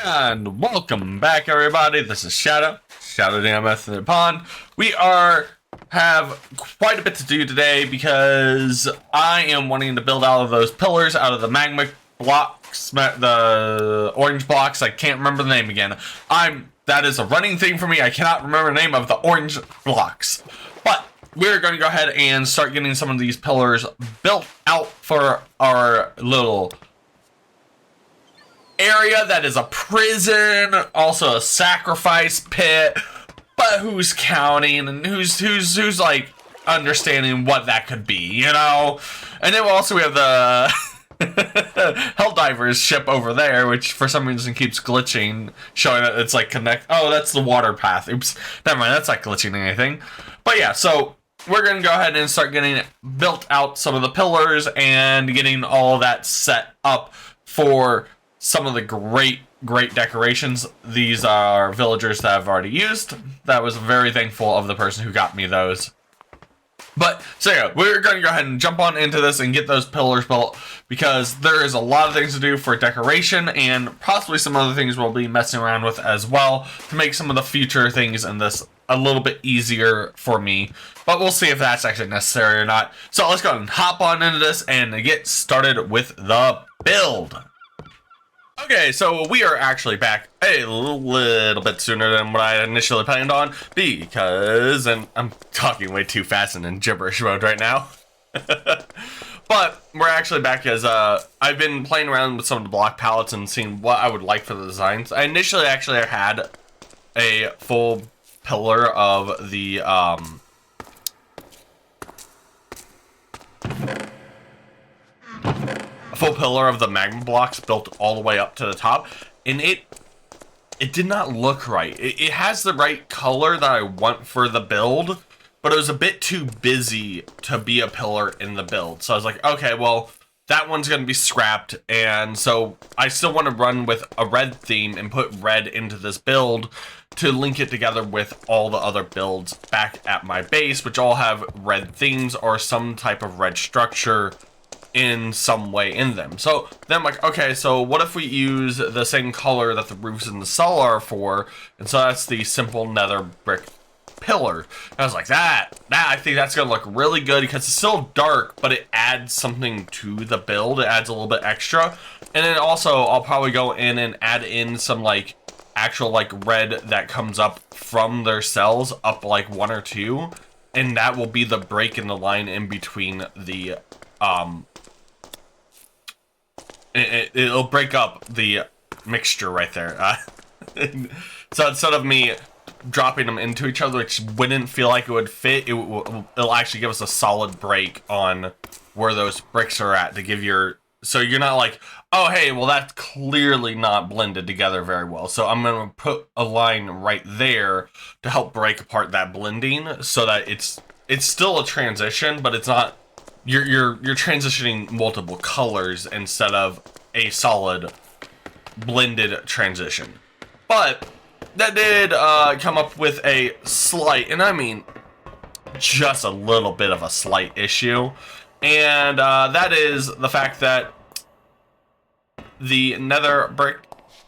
And welcome back, everybody. This is Shadow Dameth in the Pond. We have quite a bit to do today because I am wanting to build out of those pillars out of the magma blocks, the orange blocks. I can't remember the name again. That is a running thing for me. I cannot remember the name of the orange blocks. But we're going to go ahead and start getting some of these pillars built out for our little area that is a prison, also a sacrifice pit, but who's counting and who's like understanding what that could be, you know? And then also we have the Helldivers ship over there, which for some reason keeps glitching, showing that it's like oh, that's the water path. Oops, never mind, that's not glitching anything. But yeah, so we're gonna go ahead and start getting built out some of the pillars and getting all of that set up for some of the great decorations. These are villagers that I've already used. That was very thankful of the person who got me those. But, so yeah, we're going to go ahead and jump on into this and get those pillars built because there is a lot of things to do for decoration and possibly some other things we'll be messing around with as well to make some of the future things in this a little bit easier for me. But we'll see if that's actually necessary or not. So let's go ahead and hop on into this and get started with the build. Okay, so we are actually back a little bit sooner than what I initially planned on because, and I'm talking way too fast and in gibberish mode right now, but we're actually back as I've been playing around with some of the block palettes and seeing what I would like for the designs. I initially actually had a full pillar of the magma blocks built all the way up to the top, and it did not look right. It has the right color that I want for the build, but it was a bit too busy to be a pillar in the build. So I was like, okay, well, that one's going to be scrapped, and so I still want to run with a red theme and put red into this build to link it together with all the other builds back at my base, which all have red themes or some type of red structure in some way in them. So then I'm like, okay, so what if we use the same color that the roofs in the cell are for? And so that's the simple nether brick pillar. And I was like, that I think that's gonna look really good because it's still dark, but it adds something to the build. It adds a little bit extra. And then also I'll probably go in and add in some like actual like red that comes up from their cells up like 1 or 2, and that will be the break in the line in between the it'll break up the mixture right there. So instead of me dropping them into each other, which wouldn't feel like it would fit, it'll actually give us a solid break on where those bricks are at to give so you're not like, oh hey, well that's clearly not blended together very well. So I'm gonna put a line right there to help break apart that blending so that it's still a transition, but it's not. You're transitioning multiple colors instead of a solid blended transition. But that did come up with a slight, and I mean just a little bit of a slight issue, and that is the fact that the nether brick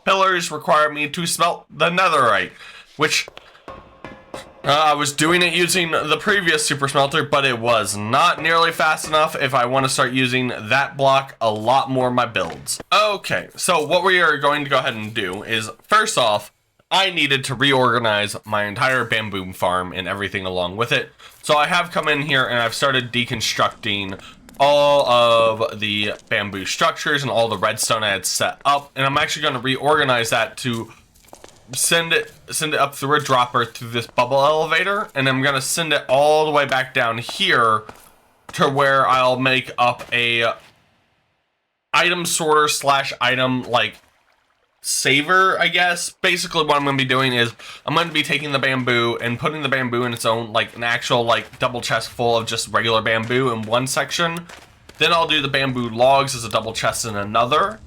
pillars require me to smelt the netherite, which I was doing it using the previous super smelter, but it was not nearly fast enough if I want to start using that block a lot more in my builds. Okay, so what we are going to go ahead and do is, first off, I needed to reorganize my entire bamboo farm and everything along with it. So I have come in here and I've started deconstructing all of the bamboo structures and all the redstone I had set up, and I'm actually going to reorganize that to send it up through a dropper through this bubble elevator, and I'm gonna send it all the way back down here to where I'll make up a item sorter slash item like saver, I guess. Basically what I'm gonna be doing is I'm gonna be taking the bamboo and putting the bamboo in its own like an actual like double chest full of just regular bamboo in one section. Then I'll do the bamboo logs as a double chest in another,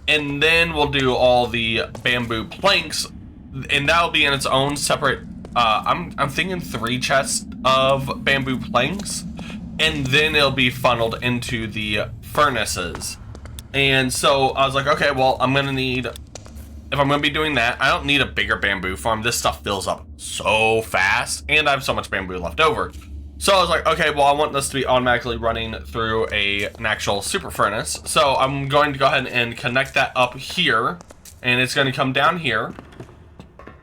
and then we'll do all the bamboo planks, and that'll be in its own separate I'm thinking 3 chests of bamboo planks, and then it'll be funneled into the furnaces. And so I was like, okay, well, I'm gonna need if I'm going to be doing that, I don't need a bigger bamboo farm. This stuff fills up so fast, and I have so much bamboo left over. So I was like, okay, well, I want this to be automatically running through an actual super furnace. So I'm going to go ahead and connect that up here, and it's going to come down here.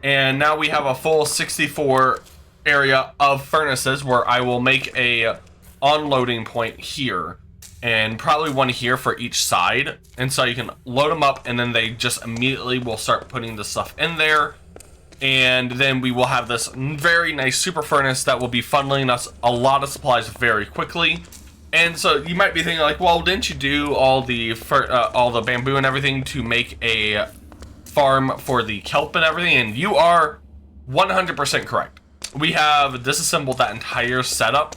And now we have a full 64 area of furnaces where I will make a unloading point here, and probably one here for each side. And so you can load them up, and then they just immediately will start putting the stuff in there. And then we will have this very nice super furnace that will be funneling us a lot of supplies very quickly. And so you might be thinking like, well, didn't you do all the bamboo and everything to make a farm for the kelp and everything? And you are 100% correct. We have disassembled that entire setup,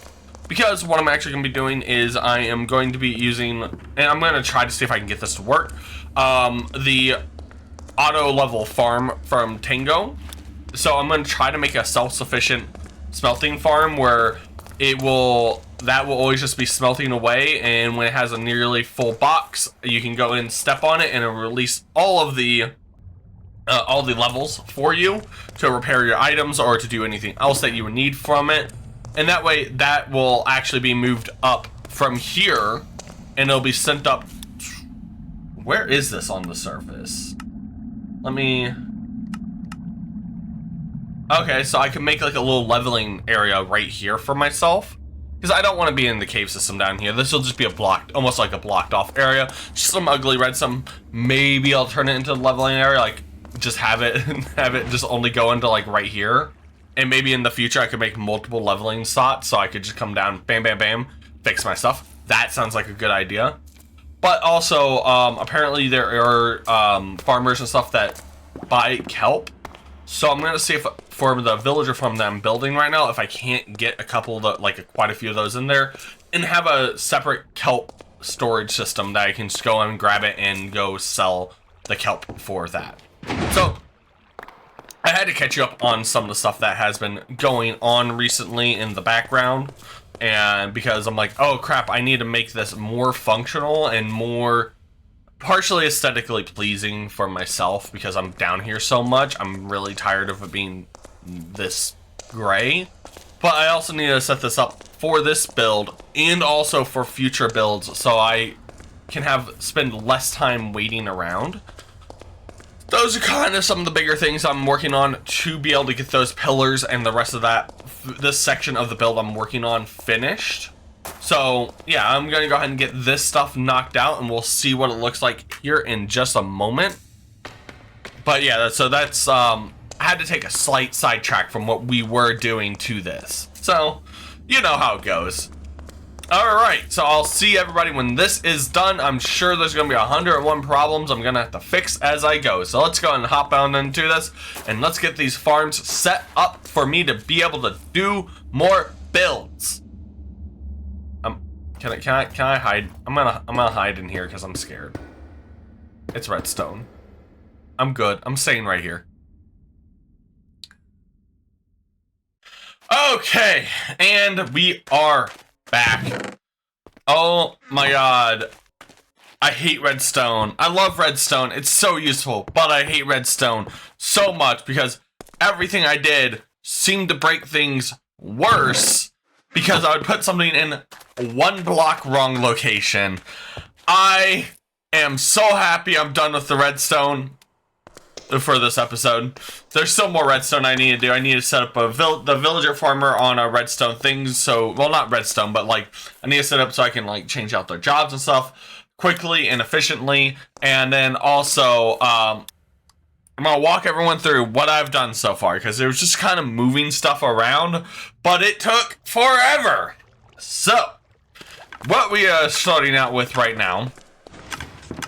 because what I'm actually going to be doing is I am going to be using, and I'm going to try to see if I can get this to work, the auto level farm from Tango. So I'm going to try to make a self-sufficient smelting farm where that will always just be smelting away, and when it has a nearly full box, you can go and step on it and it'll release all the levels for you to repair your items or to do anything else that you would need from it. And that way that will actually be moved up from here, and it'll be sent up. Where is this on the surface? Okay, so I can make like a little leveling area right here for myself, because I don't want to be in the cave system down here. This will just be a blocked, almost like a blocked off area. Just some ugly redstone. Maybe I'll turn it into a leveling area, like just have it just only go into like right here. And maybe in the future I could make multiple leveling slots, so I could just come down, bam, bam, bam, fix my stuff. That sounds like a good idea. But also, apparently there are farmers and stuff that buy kelp. So I'm gonna see if for the villager farm that I'm building right now, if I can't get a couple of quite a few of those in there, and have a separate kelp storage system that I can just go and grab it and go sell the kelp for that. So I had to catch you up on some of the stuff that has been going on recently in the background, and because I'm like, oh crap, I need to make this more functional and more partially aesthetically pleasing for myself, because I'm down here so much. I'm really tired of it being this gray. But I also need to set this up for this build and also for future builds, so I can spend less time waiting around. Those are kind of some of the bigger things I'm working on to be able to get those pillars and the rest of this section of the build I'm working on finished. So yeah, I'm gonna go ahead and get this stuff knocked out, and we'll see what it looks like here in just a moment. But yeah, so that's I had to take a slight sidetrack from what we were doing to this. So you know how it goes. Alright, so I'll see everybody when this is done. I'm sure there's going to be 101 problems I'm going to have to fix as I go. So let's go and hop on into this, and let's get these farms set up for me to be able to do more builds. Can I hide? I'm gonna hide in here because I'm scared. It's redstone. I'm good. I'm staying right here. Okay, and we are back. Oh my god. I hate redstone. I love redstone. It's so useful, but I hate redstone so much because everything I did seemed to break things worse because I would put something in one block wrong location. I am so happy I'm done with the redstone for this episode. There's still more redstone I need to do. I need to set up the villager farmer on a redstone thing. So, well, not redstone, but like I need to set up so I can like change out their jobs and stuff quickly and efficiently. And then also, I'm gonna walk everyone through what I've done so far, because it was just kind of moving stuff around, but it took forever. So, what we are starting out with right now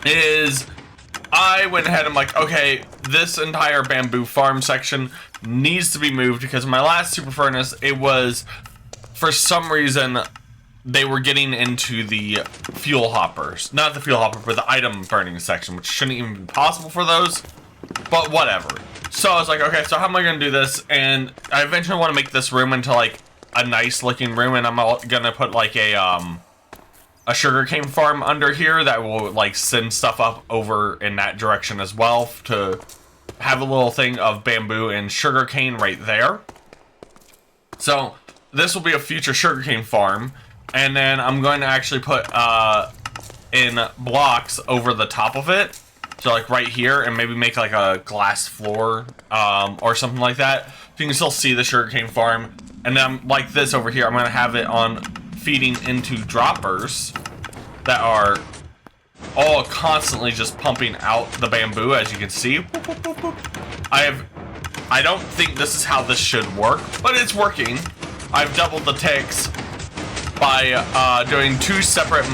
is I went ahead and I'm like, okay, this entire bamboo farm section needs to be moved because my last super furnace, it was, for some reason, they were getting into the fuel hoppers. Not the fuel hopper, but the item burning section, which shouldn't even be possible for those, but whatever. So I was like, okay, so how am I going to do this? And I eventually want to make this room into like a nice looking room, and I'm going to put like a sugarcane farm under here that will like send stuff up over in that direction as well to have a little thing of bamboo and sugarcane right there. So this will be a future sugarcane farm, and then I'm going to actually put in blocks over the top of it, so like right here, and maybe make like a glass floor or something like that, so you can still see the sugarcane farm. And then like this over here, I'm going to have it on feeding into droppers that are all constantly just pumping out the bamboo, as you can see. I don't think this is how this should work, but it's working. I've doubled the ticks by doing 2 separate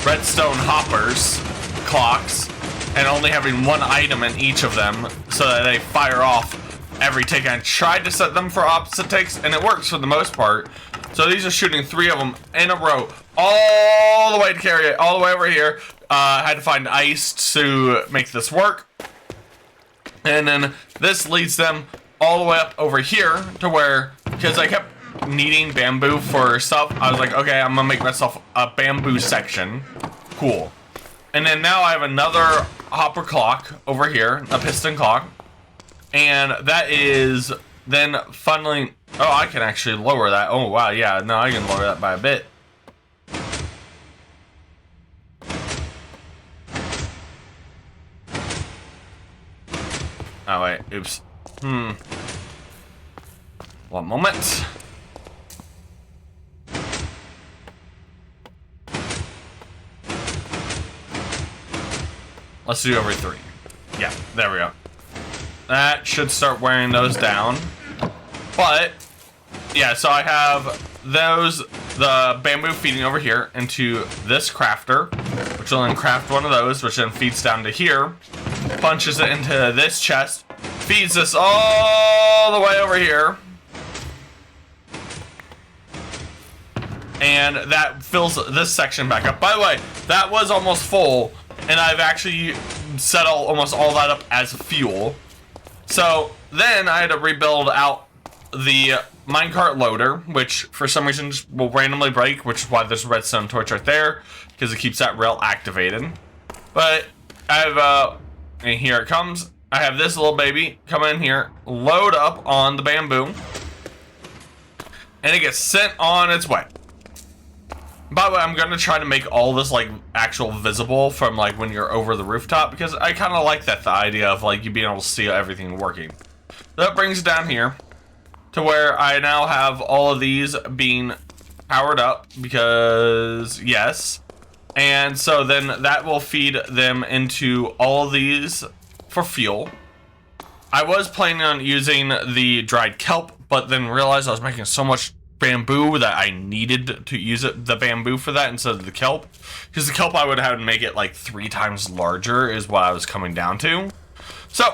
redstone hoppers, clocks, and only having 1 item in each of them so that they fire off every tick. I tried to set them for opposite ticks, and it works for the most part. So these are shooting 3 of them in a row, all the way to carry it, all the way over here. I had to find ice to make this work. And then this leads them all the way up over here to where, because I kept needing bamboo for stuff, I was like, okay, I'm gonna make myself a bamboo section. Cool. And then now I have another hopper clock over here, a piston clock. And that is then funneling. Oh, I can actually lower that. Oh, wow, yeah, no, I can lower that by a bit. Oh, wait, oops. 1 moment. Let's do every 3. Yeah, there we go. That should start wearing those down. But, yeah, so I have those, the bamboo feeding over here into this crafter, which will then craft one of those, which then feeds down to here, punches it into this chest, feeds this all the way over here, and that fills this section back up. By the way, that was almost full, and I've actually set almost all that up as fuel. So then I had to rebuild out the minecart loader, which for some reason just will randomly break, which is why there's a redstone torch right there, because it keeps that rail activated. But I have, and here it comes. I have this little baby come in here, load up on the bamboo, and it gets sent on its way. By the way, I'm going to try to make all this like actual visible from like when you're over the rooftop, because I kind of like that, the idea of like you being able to see everything working. That brings it down here to where I now have all of these being powered up, because yes. And so then that will feed them into all of these for fuel. I was planning on using the dried kelp, but then realized I was making so much bamboo that I needed to use the bamboo for that instead of the kelp, because the kelp I would have to make it like 3 times larger is what I was coming down to. So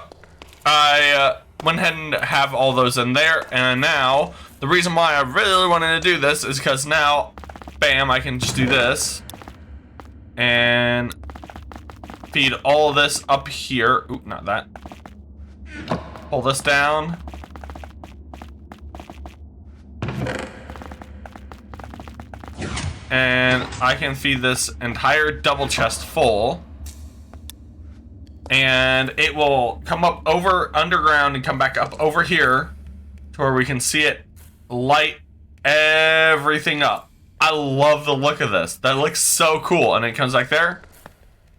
I went ahead and have all those in there, and now the reason why I really wanted to do this is because now, bam, I can just do this and feed all of this up here. Oop, not that. Pull this down. And I can feed this entire double chest full. And it will come up over underground and come back up over here to where we can see it light everything up. I love the look of this. That looks so cool. And it comes back there,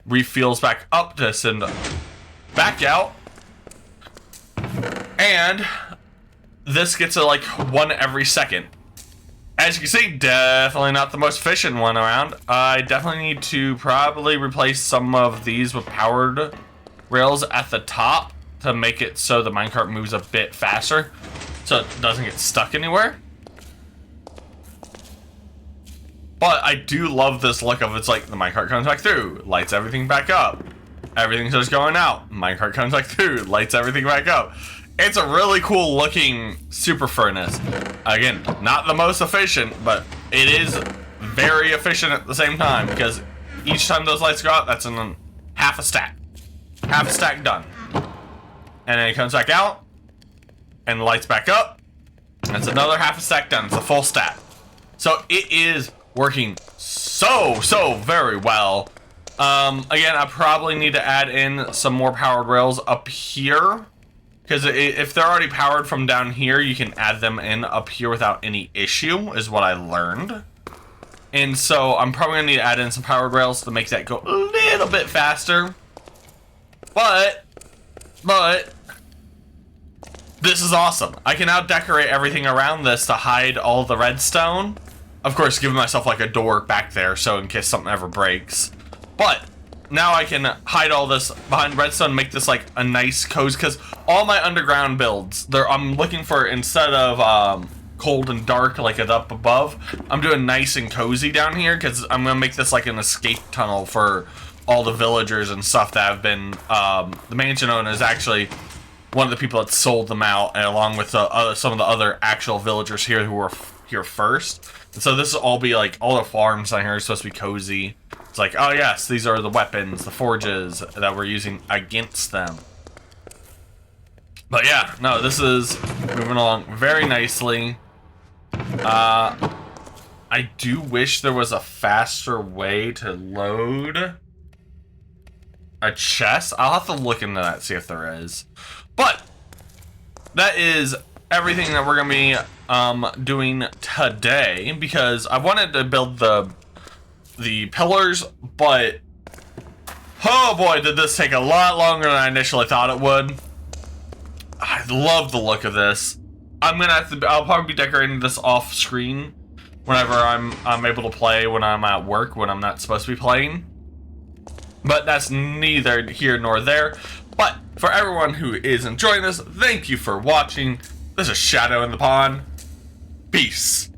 refuels back up to send back out. And this gets a like 1 every second. As you can see, definitely not the most efficient one around. I definitely need to probably replace some of these with powered rails at the top to make it so the minecart moves a bit faster, so it doesn't get stuck anywhere. But I do love this look of it's like the minecart comes back through, lights everything back up. Everything starts going out. Minecart comes back through, lights everything back up. It's a really cool looking super furnace. Again, not the most efficient, but it is very efficient at the same time, because each time those lights go out, that's in half a stack. Half a stack done. And then it comes back out, and the lights back up. That's another half a stack done. It's a full stack. So it is working so very well. Again, I probably need to add in some more powered rails up here. Because if they're already powered from down here, you can add them in up here without any issue, is what I learned. And so I'm probably going to need to add in some powered rails to make that go a little bit faster. But, this is awesome. I can now decorate everything around this to hide all the redstone. Of course, giving myself like a door back there so in case something ever breaks. But now I can hide all this behind redstone and make this like a nice cozy, because all my underground builds, I'm looking for, instead of cold and dark like it up above, I'm doing nice and cozy down here because I'm going to make this like an escape tunnel for all the villagers and stuff that have been, the mansion owner is actually one of the people that sold them out, and along with some of the other actual villagers here who were here first. And so this will all be like, all the farms down here are supposed to be cozy. It's like, oh yes, these are the weapons, the forges that we're using against them. But yeah, no, this is moving along very nicely. I do wish there was a faster way to load a chest. I'll have to look into that, see if there is. But that is everything that we're going to be doing today, because I wanted to build the pillars, but oh boy, did this take a lot longer than I initially thought it would. I love the look of this. I'll probably be decorating this off screen whenever I'm able to play, when I'm at work, when I'm not supposed to be playing. But that's neither here nor there. But for everyone who is enjoying this, thank you for watching. This is Shadow in the Pond. Peace.